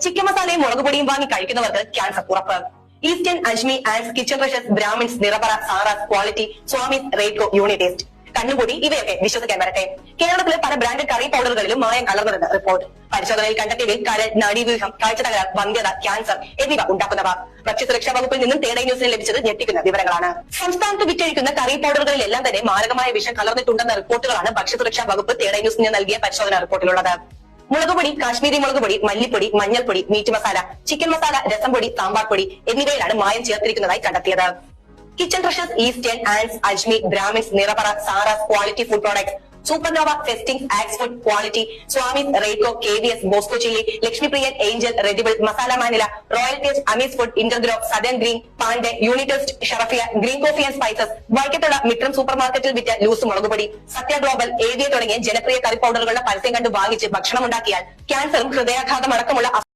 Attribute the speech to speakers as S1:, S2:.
S1: Chicken മസാലയും മുളകുപൊടിയും വാങ്ങി കഴിക്കുന്നവർക്ക് ക്യാൻസർ ഉറപ്പ്. ഈസ്റ്റേൺ അജ്മി ആൻഡ് കിച്ചൺ റഷസ്, ബ്രാഹ്മിൻസ്, നിറപറ, സാറാസ്, ക്വാളിറ്റി, സ്വാമിസ്, റേറ്റ്കോ, യൂണിടേസ്റ്റ്, കണ്ണുപൊടി ഇവയൊക്കെ വിശ്വസിക്കാൻ വരട്ടെ. കേരളത്തിലെ പല ബ്രാൻഡഡ് കറി പൗഡറുകളിലും മായം കലർന്നതെന്ന് റിപ്പോർട്ട്. പരിശോധനയിൽ കണ്ടെത്തിയതിൽ കരൾ, നാഡീവ്യൂഹം, കാഴ്ച തകരാർ, വന്ധ്യത, ക്യാൻസർ എന്നിവ ഉണ്ടാക്കുന്നവ. ഭക്ഷ്യസുരക്ഷാ വകുപ്പിൽ നിന്നും തേടൈ ന്യൂസിന് ലഭിച്ചത് ഞെട്ടിക്കുന്ന വിവരങ്ങളാണ്. സംസ്ഥാനത്ത് വിറ്റഴിക്കുന്ന കറി പൗഡറുകളിലെല്ലാം തന്നെ മാരകമായ വിഷം കലർന്നിട്ടുണ്ടെന്ന റിപ്പോർട്ടുകളാണ് ഭക്ഷ്യസുരക്ഷാ വകുപ്പ് തേടൈ ന്യൂസിന് നൽകിയ പരിശോധനാ റിപ്പോർട്ടിലുള്ളത്. മുളകുപൊടി, കാശ്മീരി മുളകുപൊടി, മല്ലിപ്പൊടി, മഞ്ഞൾപ്പൊടി, മീറ്റ് മസാല, ചിക്കൻ മസാല, രസം പൊടി, സാമ്പാർ പൊടി എന്നിവയിലാണ് മായം ചേർത്തിരിക്കുന്നതായി കണ്ടെത്തിയത്. കിച്ചൺ റഷസ്, ഈസ്റ്റേൺ ആൻഡ്സ്, Ajmi, Brahmins, Nirapara, Saras, Quality food products, Supernova, ഫെസ്റ്റിംഗ്, Axe food, Quality, Swamis, Ratco, KVS, Bosco chilli, Lakshmipriyan, Angel, റെഡിബിൾ, മസാല മാനില, Royal Taste, Amees food, Intergro, Sadan green, Pandey, Unitaste, Sharafiya, green coffee and spices, വൈക്കത്തുള്ള മിട്രം സൂപ്പർ മാർക്കറ്റിൽ വിറ്റ ലൂസ് മുളകുപൊടി, സത്യ ഗ്ലോബൽ, ഏവിയ തുടങ്ങിയ ജനപ്രിയ കറി പൗഡറുകളുടെ പരസ്യം കണ്ട് വാങ്ങിച്ച് ഭക്ഷണം ഉണ്ടാക്കിയാൽ ക്യാൻസറും ഹൃദയാഘാതം അടക്കമുള്ള